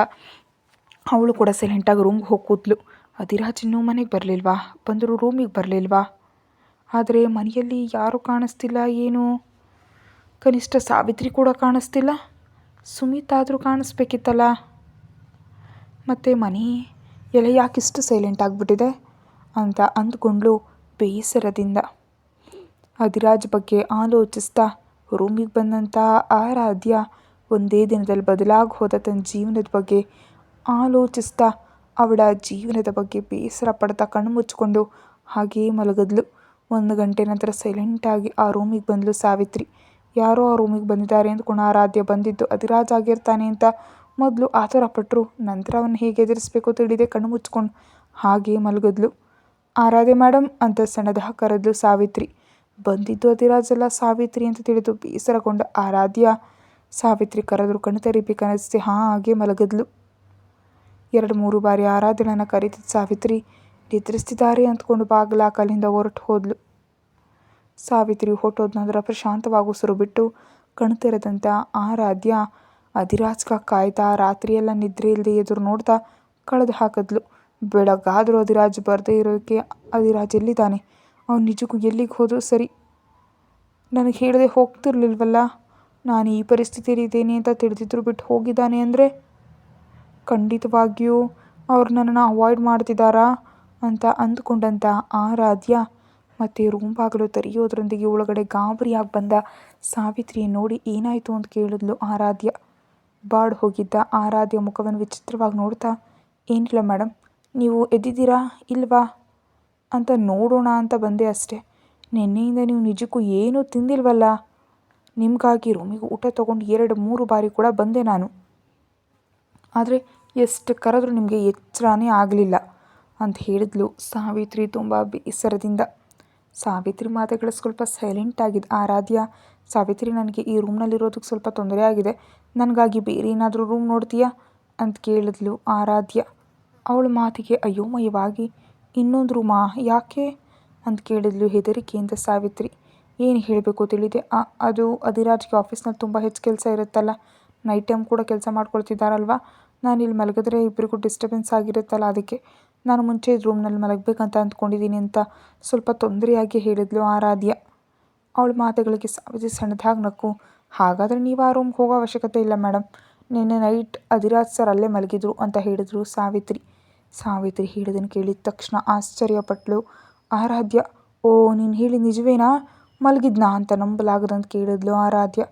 ಅವಳು ಕೂಡ ಸೈಲೆಂಟಾಗಿ ರೂಮ್ಗೆ ಹೋಗಿ ಕೂತ್ಲು. ಅಧಿರಾಜ್ ಇನ್ನೂ ಮನೆಗೆ ಬರಲಿಲ್ವಾ, ಬಂದರೂ ರೂಮಿಗೆ ಬರಲಿಲ್ವಾ, ಆದರೆ ಮನೆಯಲ್ಲಿ ಯಾರೂ ಕಾಣಿಸ್ತಿಲ್ಲ ಏನು, ಕನಿಷ್ಠ ಸಾವಿತ್ರಿ ಕೂಡ ಕಾಣಿಸ್ತಿಲ್ಲ, ಸುಮಿತ್ ಆದರೂ ಕಾಣಿಸ್ಬೇಕಿತ್ತಲ್ಲ, ಮತ್ತು ಮನೆ ಎಲ್ಲ ಯಾಕಿಷ್ಟು ಸೈಲೆಂಟ್ ಆಗಿಬಿಟ್ಟಿದೆ ಅಂತ ಅಂದ್ಕೊಂಡ್ಲು ಬೇಸರದಿಂದ. ಅಧಿರಾಜ್ ಬಗ್ಗೆ ಆಲೋಚಿಸ್ತಾ ರೂಮಿಗೆ ಬಂದಂಥ ಆರಾಧ್ಯ ಒಂದೇ ದಿನದಲ್ಲಿ ಬದಲಾಗಿ ಹೋದ ತನ್ನ ಜೀವನದ ಬಗ್ಗೆ ಆಲೋಚಿಸ್ತಾ ಅವಳ ಜೀವನದ ಬಗ್ಗೆ ಬೇಸರ ಪಡ್ತಾ ಕಣ್ಣು ಮುಚ್ಕೊಂಡು ಹಾಗೇ ಮಲಗಿದ್ಲು. 1 ಗಂಟೆ ನಂತರ ಸೈಲೆಂಟಾಗಿ ಆ ರೂಮಿಗೆ ಬಂದಳು ಸಾವಿತ್ರಿ. ಯಾರೋ ಆ ರೂಮಿಗೆ ಬಂದಿದ್ದಾರೆ ಅಂದ್ಕೊಂಡು ಆರಾಧ್ಯ ಬಂದಿದ್ದು ಅಧಿರಾಜ್ ಆಗಿರ್ತಾನೆ ಅಂತ ಮೊದಲು ಆತುರ ಪಟ್ಟರು. ನಂತರ ಅವನ್ನ ಹೇಗೆ ಎದುರಿಸ್ಬೇಕು ತಿಳಿದೆ ಕಣ್ಣು ಮುಚ್ಕೊಂಡು ಹಾಗೇ ಮಲಗಿದ್ಲು. ಆರಾಧ್ಯ ಮೇಡಮ್ ಅಂತ ಸಣ್ಣದಾಗಿ ಕರೆದ್ಲು ಸಾವಿತ್ರಿ. ಬಂದಿದ್ದು ಅಧಿರಾಜ್ ಅಲ್ಲ ಸಾವಿತ್ರಿ ಅಂತ ತಿಳಿದು ಬೇಸರಗೊಂಡ ಆರಾಧ್ಯ ಸಾವಿತ್ರಿ ಕರೆದ್ರು ಕಣ್ಣು ತೆರಿಬೇಕನ್ನಿಸ್ತೆ ಹಾಗೆ ಮಲಗಿದ್ಲು. 2-3 ಬಾರಿ ಆರಾಧ್ಯಳನ್ನು ಕರೀತಿದ್ದ ಸಾವಿತ್ರಿ ನಿದ್ರಿಸ್ತಿದ್ದಾರೆ ಅಂದ್ಕೊಂಡು ಬಾಗಿಲಾಕಲಿಂದ ಹೊರಟು ಹೋದ್ಲು. ಸಾವಿತ್ರಿ ಹೊರಟೋದ ನಂತರ ಪ್ರಶಾಂತವಾಗಿ ಉಸಿರು ಬಿಟ್ಟು ಕಣ್ಣು ತೆರೆದಂಥ ಆರಾಧ್ಯ ಅಧಿರಾಜ್ಗ ಕಾಯ್ತಾ ರಾತ್ರಿಯೆಲ್ಲ ನಿದ್ರೆ ಇಲ್ಲದೆ ಎದುರು ನೋಡ್ತಾ ಕಳೆದು ಹಾಕಿದ್ಲು. ಬೆಳಗಾದರೂ ಅಧಿರಾಜ್ ಬರದೇ ಇರೋದಕ್ಕೆ ಅಧಿರಾಜ್ ಎಲ್ಲಿದ್ದಾನೆ, ಅವ್ನು ನಿಜಕ್ಕೂ ಎಲ್ಲಿಗೆ ಹೋದರೂ ಸರಿ, ನನಗೆ ಹೇಳದೆ ಹೋಗ್ತಿರ್ಲಿಲ್ವಲ್ಲ, ನಾನು ಈ ಪರಿಸ್ಥಿತಿಯಲ್ಲಿ ಇದ್ದೇನೆ ಅಂತ ತಿಳಿದಿದ್ರು ಬಿಟ್ಟು ಹೋಗಿದ್ದಾನೆ ಅಂದರೆ ಖಂಡಿತವಾಗಿಯೂ ಅವ್ರು ನನ್ನನ್ನು ಅವಾಯ್ಡ್ ಮಾಡ್ತಿದ್ದಾರಾ ಅಂತ ಅಂದ್ಕೊಂಡಂಥ ಆರಾಧ್ಯ ಮತ್ತು ರೂಮ್ ಬಾಗಿಲು ತೆರೆಯೋದ್ರೊಂದಿಗೆ ಒಳಗಡೆ ಗಾಬರಿಯಾಗಿ ಬಂದ ಸಾವಿತ್ರಿಯನ್ನು ನೋಡಿ ಏನಾಯಿತು ಅಂತ ಕೇಳಿದ್ಲು ಆರಾಧ್ಯ. ಬಾಡ್ ಹೋಗಿದ್ದ ಆರಾಧ್ಯ ಮುಖವನ್ನು ವಿಚಿತ್ರವಾಗಿ ನೋಡ್ತಾ, ಏನಿಲ್ಲ ಮೇಡಮ್, ನೀವು ಎದ್ದಿದ್ದೀರಾ ಇಲ್ವಾ ಅಂತ ನೋಡೋಣ ಅಂತ ಬಂದೆ ಅಷ್ಟೇ. ನಿನ್ನೆಯಿಂದ ನೀವು ನಿಜಕ್ಕೂ ಏನೂ ತಿಂದಿಲ್ವಲ್ಲ, ನಿಮಗಾಗಿ ರೂಮಿಗೆ ಊಟ ತೊಗೊಂಡು 2-3 ಬಾರಿ ಕೂಡ ಬಂದೆ ನಾನು, ಆದರೆ ಎಷ್ಟು ಕರೆದ್ರೂ ನಿಮಗೆ ಎಚ್ಚರನೇ ಆಗಲಿಲ್ಲ ಅಂತ ಹೇಳಿದ್ಲು ಸಾವಿತ್ರಿ ತುಂಬ ಬೇಸರದಿಂದ. ಸಾವಿತ್ರಿ ಮಾತುಗಳು ಸ್ವಲ್ಪ ಸೈಲೆಂಟ್ ಆಗಿದ್ದ ಆರಾಧ್ಯ, ಸಾವಿತ್ರಿ ನನಗೆ ಈ ರೂಮ್ನಲ್ಲಿರೋದಕ್ಕೆ ಸ್ವಲ್ಪ ತೊಂದರೆ ಆಗಿದೆ, ನನಗಾಗಿ ಬೇರೆ ಏನಾದರೂ ರೂಮ್ ನೋಡ್ತೀಯಾ ಅಂತ ಕೇಳಿದ್ಲು ಆರಾಧ್ಯ. ಅವಳ ಮಾತಿಗೆ ಅಯೋಮಯವಾಗಿ ಇನ್ನೊಂದು ರೂಮಾ ಯಾಕೆ ಅಂತ ಕೇಳಿದ್ಲು ಹೆದರಿಕೆಯಿಂದ ಸಾವಿತ್ರಿ. ಏನು ಹೇಳಬೇಕು ತಿಳಿದೆ, ಅದು ಅಧಿರಾಜ್ಗೆ ಆಫೀಸ್ನಲ್ಲಿ ತುಂಬ ಹೆಚ್ಚು ಕೆಲಸ ಇರುತ್ತಲ್ಲ, ನೈಟ್ ಟೈಮ್ ಕೂಡ ಕೆಲಸ ಮಾಡ್ಕೊಳ್ತಿದ್ದಾರಲ್ವ, ನಾನು ಇಲ್ಲಿ ಮಲಗಿದ್ರೆ ಇಬ್ಬರಿಗೂ ಡಿಸ್ಟರ್ಬೆನ್ಸ್ ಆಗಿರುತ್ತಲ್ಲ, ಅದಕ್ಕೆ ನಾನು ಮುಂಚೆ ಇದು ರೂಮ್ನಲ್ಲಿ ಮಲಗಬೇಕಂತ ಅಂದ್ಕೊಂಡಿದ್ದೀನಿ ಅಂತ ಸ್ವಲ್ಪ ತೊಂದರೆಯಾಗಿ ಹೇಳಿದ್ಲು ಆರಾಧ್ಯ. ಅವಳ ಮಾತುಗಳಿಗೆ ಸಾವಿತ್ರಿ ಸಣ್ಣದಾಗಿ ನಕ್ಕು. ಹಾಗಾದರೆ ನೀವು ಆ ರೂಮ್ಗೆ ಹೋಗೋ ಅವಶ್ಯಕತೆ ಇಲ್ಲ ಮೇಡಮ್, ನಿನ್ನೆ ನೈಟ್ ಅಧಿರಾಜ್ ಸರ್ ಅಲ್ಲೇ ಮಲಗಿದ್ರು ಅಂತ ಹೇಳಿದ್ರು ಸಾವಿತ್ರಿ. ಸಾವಿತ್ರಿ ಹೇಳಿದನ್ನು ಕೇಳಿದ ತಕ್ಷಣ ಆಶ್ಚರ್ಯಪಟ್ಟಳು ಆರಾಧ್ಯ. ಓ, ನೀನು ಹೇಳಿ ನಿಜವೇನಾ, ಮಲಗಿದ್ನಾ ಅಂತ ನಂಬಲಾಗದಂತ ಕೇಳಿದ್ಲು ಆರಾಧ್ಯ.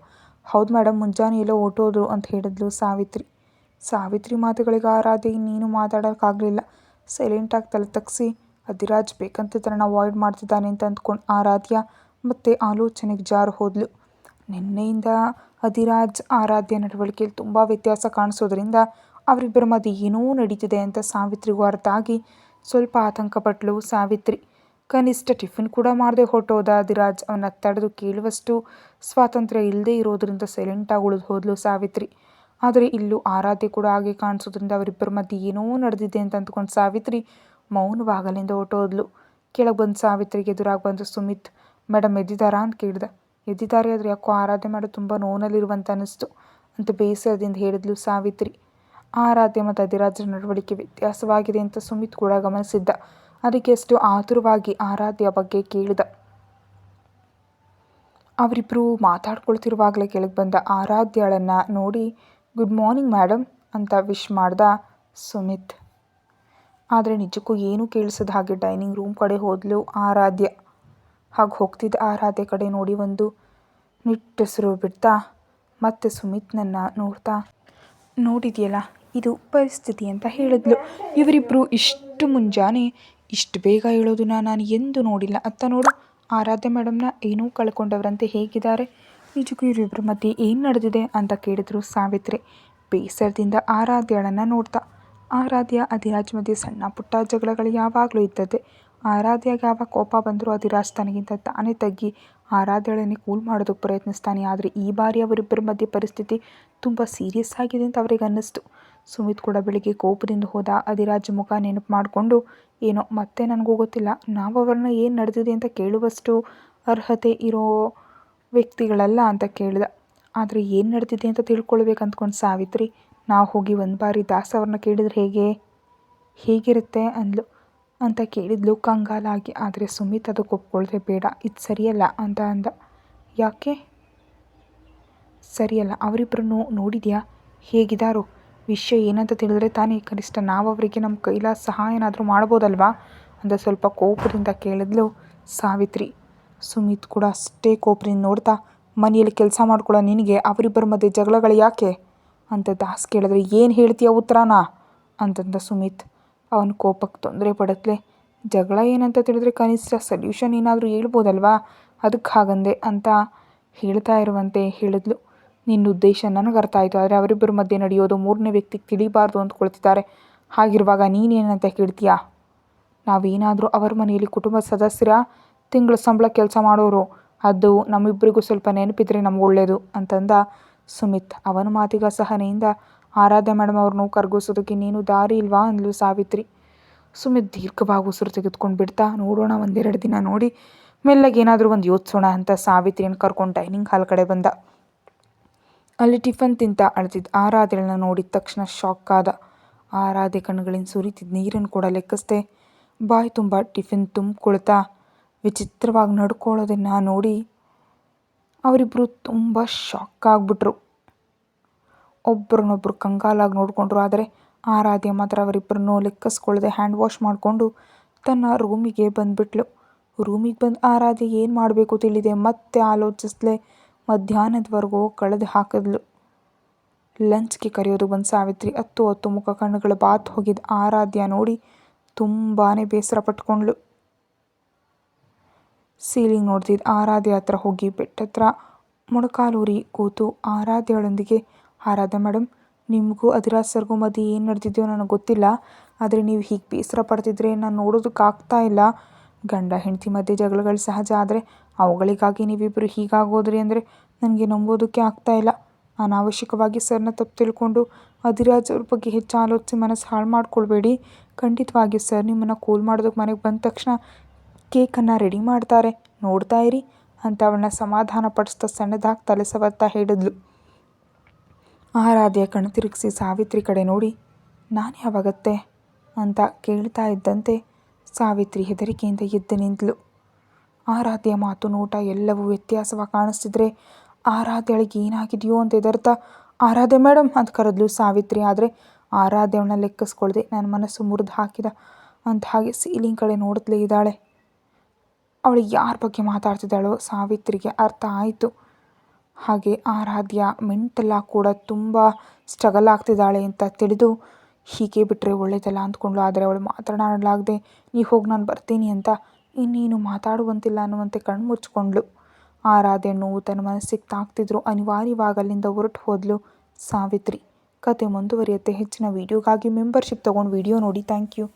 ಹೌದು ಮೇಡಮ್, ಮುಂಜಾನೆ ಎಲ್ಲೋ ಹೊರಟೋದ್ರು ಅಂತ ಹೇಳಿದ್ಲು ಸಾವಿತ್ರಿ. ಸಾವಿತ್ರಿ ಮಾತುಗಳಿಗೆ ಆರಾಧ್ಯ ಇನ್ನೇನು ಮಾತಾಡೋಕ್ಕಾಗಲಿಲ್ಲ. ಸೈಲೆಂಟಾಗಿ ತಲೆ ತಗ್ಸಿ ಅಧಿರಾಜ್ ಬೇಕಂತ ತನ್ನನ್ನು ಅವಾಯ್ಡ್ ಮಾಡ್ತಿದ್ದಾನೆ ಅಂತ ಅಂದ್ಕೊಂಡು ಆರಾಧ್ಯ ಮತ್ತೆ ಆಲೋಚನೆಗೆ ಜಾರು ಹೋದ್ಲು. ನಿನ್ನೆಯಿಂದ ಅಧಿರಾಜ್ ಆರಾಧ್ಯ ನಡವಳಿಕೆಯಲ್ಲಿ ತುಂಬ ವ್ಯತ್ಯಾಸ ಕಾಣಿಸೋದ್ರಿಂದ ಅವರಿಬ್ಬರ ಮಧ್ಯೆ ಏನೋ ನಡೀತಿದೆ ಅಂತ ಸಾವಿತ್ರಿಗೂ ಅರ್ಥ ಆಗಿ ಸ್ವಲ್ಪ ಆತಂಕಪಟ್ಟಳು ಸಾವಿತ್ರಿ. ಕನಿಷ್ಠ ಟಿಫಿನ್ ಕೂಡ ಮಾಡದೆ ಹೊರಟೋದ ಅಧಿರಾಜ್ ಅವನ್ನ ತಡೆದು ಕೇಳುವಷ್ಟು ಸ್ವಾತಂತ್ರ್ಯ ಇಲ್ಲದೇ ಇರೋದ್ರಿಂದ ಸೈಲೆಂಟಾಗಿ ಉಳಿದು ಹೋದ್ಲು ಸಾವಿತ್ರಿ. ಆದರೆ ಇಲ್ಲೂ ಆರಾಧ್ಯ ಕೂಡ ಹಾಗೆ ಕಾಣಿಸೋದ್ರಿಂದ ಅವರಿಬ್ಬರ ಮಧ್ಯೆ ಏನೋ ನಡೆದಿದೆ ಅಂತ ಅಂದ್ಕೊಂಡು ಸಾವಿತ್ರಿ ಮೌನವಾಗಲಿಂದ ಹೊರಟೋದ್ಲು. ಕೆಳಗೆ ಬಂದು ಸಾವಿತ್ರಿಗೆ ಎದುರಾಗಿ ಬಂದು ಸುಮಿತ್, ಮೇಡಮ್ ಎದ್ದಿದ್ದಾರಾ ಅಂತ ಕೇಳಿದ. ಎದ್ದಿದ್ದಾರೆ, ಆದರೆ ಯಾಕೋ ಆರಾಧ್ಯ ಮೇಡಮ್ ತುಂಬ ನೋವಿನಲ್ಲಿರುವಂತ ಅನ್ನಿಸ್ತು ಅಂತ ಬೇಸರದಿಂದ ಹೇಳಿದ್ಲು ಸಾವಿತ್ರಿ. ಆರಾಧ್ಯ ಮತ್ತು ಅಧಿರಾಜ್ರ ನಡವಳಿಕೆ ವ್ಯತ್ಯಾಸವಾಗಿದೆ ಅಂತ ಸುಮಿತ್ ಕೂಡ ಗಮನಿಸಿದ್ದ. ಅದಕ್ಕೆ ಅಷ್ಟು ಆತುರವಾಗಿ ಆರಾಧ್ಯ ಬಗ್ಗೆ ಕೇಳಿದ. ಅವರಿಬ್ಬರು ಮಾತಾಡ್ಕೊಳ್ತಿರುವಾಗಲೇ ಕೆಳಗೆ ಬಂದ ಆರಾಧ್ಯಳನ್ನು ನೋಡಿ ಗುಡ್ ಮಾರ್ನಿಂಗ್ ಮೇಡಮ್ ಅಂತ ವಿಶ್ ಮಾಡ್ದ ಸುಮಿತ್. ಆದರೆ ನಿಜಕ್ಕೂ ಏನೂ ಕೇಳಿಸದ ಹಾಗೆ ಡೈನಿಂಗ್ ರೂಮ್ ಕಡೆ ಹೋದ್ಲು ಆರಾಧ್ಯ. ಹಾಗೆ ಹೋಗ್ತಿದ್ದ ಆರಾಧ್ಯ ಕಡೆ ನೋಡಿ ಒಂದು ನಿಟ್ಟುಸಿರು ಬಿಡ್ತಾ ಮತ್ತೆ ಸುಮಿತ್ನನ್ನು ನೋಡ್ತಾ, ನೋಡಿದೆಯಲ್ಲ ಇದು ಪರಿಸ್ಥಿತಿ ಅಂತ ಹೇಳಿದ್ಲು. ಇವರಿಬ್ಬರು ಇಷ್ಟು ಮುಂಜಾನೆ ಇಷ್ಟು ಬೇಗ ಹೇಳೋದನ್ನ ನಾನು ಎಂದೂ ನೋಡಿಲ್ಲ. ಅತ್ತ ನೋಡು, ಆರಾಧ್ಯ ಮೇಡಮ್ನ ಏನೂ ಕಳ್ಕೊಂಡವರಂತೆ ಹೇಗಿದ್ದಾರೆ. ನಿಜಕ್ಕೂ ಇವರಿಬ್ಬರ ಮಧ್ಯೆ ಏನು ನಡೆದಿದೆ ಅಂತ ಕೇಳಿದ್ರು ಸಾವಿತ್ರಿ ಬೇಸರದಿಂದ ಆರಾಧ್ಯಳನ್ನು ನೋಡ್ತಾ. ಆರಾಧ್ಯ ಅಧಿರಾಜ್ ಮಧ್ಯೆ ಸಣ್ಣ ಪುಟ್ಟ ಜಗಳಗಳು ಯಾವಾಗಲೂ ಇದ್ದದ್ದೇ. ಆರಾಧ್ಯಗೆ ಯಾವಾಗ ಕೋಪ ಬಂದರೂ ಅಧಿರಾಜ್ ತನಗಿಂತ ತಾನೇ ತಗ್ಗಿ ಆರಾಧ್ಯಳನ್ನೇ ಕೂಲ್ ಮಾಡೋದಕ್ಕೆ ಪ್ರಯತ್ನಿಸ್ತಾನೆ. ಆದರೆ ಈ ಬಾರಿ ಅವರಿಬ್ಬರ ಮಧ್ಯೆ ಪರಿಸ್ಥಿತಿ ತುಂಬ ಸೀರಿಯಸ್ ಆಗಿದೆ ಅಂತ ಅವರಿಗೆ ಅನ್ನಿಸ್ತು. ಸುಮಿತ್ ಕೂಡ ಬೆಳಿಗ್ಗೆ ಕೋಪದಿಂದ ಹೋದ. ಅಧಿರಾಜ್ ಮುಖ ನೆನಪು ಮಾಡಿಕೊಂಡು, ಏನೋ ಮತ್ತೆ ನನಗೂ ಗೊತ್ತಿಲ್ಲ, ನಾವು ಅವ್ರನ್ನ ಏನು ನಡೆದಿದೆ ಅಂತ ಕೇಳುವಷ್ಟು ಅರ್ಹತೆ ಇರೋ ವ್ಯಕ್ತಿಗಳಲ್ಲ ಅಂತ ಕೇಳಿದ. ಆದರೆ ಏನು ನಡೆದಿದೆ ಅಂತ ತಿಳ್ಕೊಳ್ಬೇಕು ಅಂದ್ಕೊಂಡು ಸಾವಿತ್ರಿ, ನಾವು ಹೋಗಿ ಒಂದು ಬಾರಿ ದಾಸ್ ಅವ್ರನ್ನ ಕೇಳಿದ್ರೆ ಹೇಗಿರುತ್ತೆ ಅಂದ್ಲು ಅಂತ ಕೇಳಿದ್ಲು ಕಂಗಾಲಾಗಿ. ಆದರೆ ಸುಮಿತ್ ಅದಕ್ಕೆ ಒಪ್ಕೊಳ್ದೆ ಬೇಡ, ಇದು ಸರಿಯಲ್ಲ ಅಂತ ಅಂದ. ಯಾಕೆ ಸರಿಯಲ್ಲ? ಅವರಿಬ್ಬರನ್ನು ನೋಡಿದ್ಯಾ ಹೇಗಿದ್ದಾರೋ? ವಿಷಯ ಏನಂತ ತಿಳಿದ್ರೆ ತಾನೇ ಕನಿಷ್ಠ ನಾವು ಅವರಿಗೆ ನಮ್ಮ ಕೈಲಾದ ಸಹಾಯನಾದರೂ ಮಾಡ್ಬೋದಲ್ವಾ ಅಂತ ಸ್ವಲ್ಪ ಕೋಪದಿಂದ ಕೇಳಿದ್ಲು ಸಾವಿತ್ರಿ. ಸುಮಿತ್ ಕೂಡ ಅಷ್ಟೇ ಕೋಪದಿಂದ ನೋಡ್ತಾ, ಮನೆಯಲ್ಲಿ ಕೆಲಸ ಮಾಡ್ಕೊಳ್ಳೋ ನಿನಗೆ ಅವರಿಬ್ಬರ ಮಧ್ಯೆ ಜಗಳಗಳು ಯಾಕೆ ಅಂತ ದಾಸ್ ಕೇಳಿದ್ರೆ ಏನು ಹೇಳ್ತೀಯ ಉತ್ತರನಾ ಅಂತಂದ ಸುಮಿತ್. ಅವನ ಕೋಪಕ್ಕೆ ತೊಂದರೆ ಪಡತ್ಲೆ. ಜಗಳ ಏನಂತ ತಿಳಿದ್ರೆ ಕನಿಷ್ಠ ಸೊಲ್ಯೂಷನ್ ಏನಾದರೂ ಹೇಳ್ಬೋದಲ್ವಾ, ಅದಕ್ಕೆ ಹಾಗಂದೆ ಅಂತ ಹೇಳ್ತಾ ಇರುವಂತೆ ಹೇಳಿದ್ಲು. ನಿನ್ನ ಉದ್ದೇಶ ನನಗೆ ಅರ್ಥ ಆಯಿತು, ಆದರೆ ಅವರಿಬ್ಬರ ಮಧ್ಯೆ ನಡೆಯೋದು ಮೂರನೇ ವ್ಯಕ್ತಿಗೆ ತಿಳಿಬಾರ್ದು ಅಂದ್ಕೊಳ್ತಿದ್ದಾರೆ. ಹಾಗಿರುವಾಗ ನೀನೇನಂತ ಕೇಳ್ತೀಯಾ? ನಾವೇನಾದರೂ ಅವರ ಮನೆಯಲ್ಲಿ ಕುಟುಂಬ ಸದಸ್ಯರ ತಿಂಗಳ ಸಂಬಳ ಕೆಲಸ ಮಾಡೋರು, ಅದು ನಮ್ಮಿಬ್ಬರಿಗೂ ಸ್ವಲ್ಪ ನೆನಪಿದ್ರೆ ನಮ್ಗೆ ಒಳ್ಳೆಯದು ಅಂತಂದ ಸುಮಿತ್. ಅವನ ಮಾತಿಗ ಸಹನೆಯಿಂದ ಆರಾಧ್ಯ ಮೇಡಮ್ ಅವ್ರನ್ನೂ ಕರ್ಗೋಸೋದಕ್ಕೆ ನೀನು ದಾರಿ ಇಲ್ವಾ ಅಂದ್ಲು ಸಾವಿತ್ರಿ. ಸುಮಿತ್ ದೀರ್ಘವಾಗಿ ಉಸಿರು ತೆಗೆದುಕೊಂಡು ಬಿಡ್ತಾ, ನೋಡೋಣ ಒಂದೆರಡು ದಿನ ನೋಡಿ ಮೆಲ್ಲಗೆ ಏನಾದರೂ ಒಂದು ಯೋಚಿಸೋಣ ಅಂತ ಸಾವಿತ್ರಿಯನ್ನು ಕರ್ಕೊಂಡು ಡೈನಿಂಗ್ ಹಾಲ್ ಕಡೆ ಬಂದ. ಅಲ್ಲಿ ಟಿಫನ್ ತಿಂತ ಅಳ್ತಿದ್ದ ಆರಾಧ್ಯಳನ್ನ ನೋಡಿದ ತಕ್ಷಣ ಶಾಕ್ ಆದ. ಆರಾಧ್ಯ ಕಣ್ಣುಗಳಿಂದ ಸುರಿತಿದ್ದ ನೀರನ್ನು ಕೂಡ ಲೆಕ್ಕಿಸ್ದೆ ಬಾಯಿ ತುಂಬ ಟಿಫಿನ್ ತುಂಬಿಕೊಳ್ತಾ ವಿಚಿತ್ರವಾಗಿ ನಡ್ಕೊಳ್ಳೋದನ್ನು ನೋಡಿ ಅವರಿಬ್ಬರು ತುಂಬ ಶಾಕ್ ಆಗಿಬಿಟ್ರು. ಒಬ್ಬರನ್ನೊಬ್ಬರು ಕಂಗಾಲಾಗಿ ನೋಡಿಕೊಂಡ್ರು. ಆದರೆ ಆರಾಧ್ಯ ಮಾತ್ರ ಅವರಿಬ್ಬರನ್ನು ಲೆಕ್ಕಿಸ್ಕೊಳ್ಳದೆ ಹ್ಯಾಂಡ್ ವಾಶ್ ಮಾಡಿಕೊಂಡು ತನ್ನ ರೂಮಿಗೆ ಬಂದುಬಿಟ್ಲು. ರೂಮಿಗೆ ಬಂದು ಆರಾಧ್ಯ ಏನು ಮಾಡಬೇಕು ತಿಳಿದೆ ಮತ್ತೆ ಆಲೋಚಿಸ್ಲೇ ಮಧ್ಯಾಹ್ನದವರೆಗೂ ಕಳೆದು ಹಾಕಿದ್ಲು. ಲಂಚ್ಗೆ ಕರೆಯೋದು ಬಂದು ಸಾವಿತ್ರಿ ಹೊತ್ತು ಮುಖ ಕಣ್ಣುಗಳು ಬಾತ್ ಹೋಗಿದ್ದ ಆರಾಧ್ಯ ನೋಡಿ ತುಂಬಾ ಬೇಸರ ಪಟ್ಕೊಂಡ್ಳು. ಸೀಲಿಂಗ್ ನೋಡ್ತಿದ್ದ ಆರಾಧ್ಯ ಹತ್ರ ಹೋಗಿ ಬೆಡ್ ಹತ್ರ ಮೊಣಕಾಲೂರಿ ಕೂತು ಆರಾಧ್ಯಳೊಂದಿಗೆ, ಆರಾಧ್ಯ ಮೇಡಮ್, ನಿಮಗೂ ಅಧಿರಾಜ್ ಸರ್ಗೂ ಮಧ್ಯೆ ಏನು ನಡೆದಿದೆಯೋ ನನಗೆ ಗೊತ್ತಿಲ್ಲ, ಆದರೆ ನೀವು ಹೀಗೆ ಬೇಸರ ಪಡ್ತಿದ್ರೆ ನಾನು ನೋಡೋದಕ್ಕಾಗ್ತಾ ಇಲ್ಲ. ಗಂಡ ಹೆಂಡತಿ ಮಧ್ಯೆ ಜಗಳಗಳು ಸಹಜ, ಆದರೆ ಅವುಗಳಿಗಾಗಿ ನೀವಿಬ್ಬರು ಹೀಗಾಗೋದ್ರಿ ಅಂದರೆ ನನಗೆ ನಂಬೋದಕ್ಕೆ ಆಗ್ತಾ ಇಲ್ಲ. ಅನಾವಶ್ಯಕವಾಗಿ ಸರ್ನ ತಪ್ಪು ತಿಳ್ಕೊಂಡು ಅಧಿರಾಜ್ ಅವ್ರ ಬಗ್ಗೆ ಹೆಚ್ಚು ಆಲೋಚಿಸಿ ಮನಸ್ಸು ಹಾಳು ಮಾಡ್ಕೊಳ್ಬೇಡಿ. ಖಂಡಿತವಾಗಿ ಸರ್ ನಿಮ್ಮನ್ನು ಕೂಲ್ ಮಾಡೋದಕ್ಕೆ ಮನೆಗೆ ಬಂದ ತಕ್ಷಣ ಕೇಕನ್ನು ರೆಡಿ ಮಾಡ್ತಾರೆ, ನೋಡ್ತಾ ಇರಿ ಅಂತ ಅವಳನ್ನ ಸಮಾಧಾನ ಪಡಿಸ್ತಾ ಸಣ್ಣದಾಗಿ ತಲೆ ಸವರ್ತಾ ಹೇಳಿದ್ಲು. ಆರಾಧ್ಯ ಕಣ್ಣು ತಿರುಗಿಸಿ ಸಾವಿತ್ರಿ ಕಡೆ ನೋಡಿ, ನಾನು ಯಾವಾಗತ್ತೆ ಅಂತ ಕೇಳ್ತಾ ಇದ್ದಂತೆ ಸಾವಿತ್ರಿ ಹೆದರಿಕೆಯಿಂದ ಎದ್ದು ನಿಂತಳು. ಆರಾಧ್ಯ ಮಾತು ನೋಟ ಎಲ್ಲವೂ ವ್ಯತ್ಯಾಸವಾಗಿ ಕಾಣಿಸ್ತಿದ್ರೆ ಆರಾಧ್ಯಳಿಗೆ ಏನಾಗಿದೆಯೋ ಅಂತ ಹೆದರ್ತಾ ಆರಾಧ್ಯ ಮೇಡಮ್ ಅಂತ ಕರೆದ್ಲು ಸಾವಿತ್ರಿ. ಆದರೆ ಆರಾಧ್ಯ ಅವಳನ್ನ ಲೆಕ್ಕಿಸ್ಕೊಳ್ದೆ ನನ್ನ ಮನಸ್ಸು ಮುರಿದು ಹಾಕಿದ ಅಂತ ಹಾಗೆ ಸೀಲಿಂಗ್ ಕಡೆ ನೋಡುತ್ತಲೇ ಇದ್ದಾಳೆ. ಅವಳು ಯಾರ ಬಗ್ಗೆ ಮಾತಾಡ್ತಿದ್ದಾಳೋ ಸಾವಿತ್ರಿಗೆ ಅರ್ಥ ಆಯಿತು. ಹಾಗೆ ಆರಾಧ್ಯ ಮೆಂಟಲಾಗಿ ಕೂಡ ತುಂಬ ಸ್ಟ್ರಗಲ್ ಆಗ್ತಿದ್ದಾಳೆ ಅಂತ ತಿಳಿದು ಹೀಗೆ ಬಿಟ್ಟರೆ ಒಳ್ಳೆಯದಲ್ಲ ಅಂದ್ಕೊಂಡ್ಳು. ಆದರೆ ಅವಳು ಮಾತನಾಡಲಾಗದೆ ನೀವು ಹೋಗಿ ನಾನು ಬರ್ತೀನಿ ಅಂತ ಇನ್ನೇನು ಮಾತಾಡುವಂತಿಲ್ಲ ಅನ್ನುವಂತೆ ಕಣ್ಣು ಮುಚ್ಕೊಂಡ್ಳು. ಆರಾಧ್ಯ ನೋವು ತನ್ನ ಮನಸ್ಸಿಗೆ ತಾಕ್ತಿದ್ರು ಅನಿವಾರ್ಯವಾಗಿ ಅಲ್ಲಿಂದ ಹೊರಟು ಹೋದ್ಲು ಸಾವಿತ್ರಿ. ಕತೆ ಮುಂದುವರಿಯುತ್ತೆ. ಹೆಚ್ಚಿನ ವೀಡಿಯೋಗಾಗಿ ಮೆಂಬರ್ಶಿಪ್ ತೊಗೊಂಡು ವಿಡಿಯೋ ನೋಡಿ. Thank you.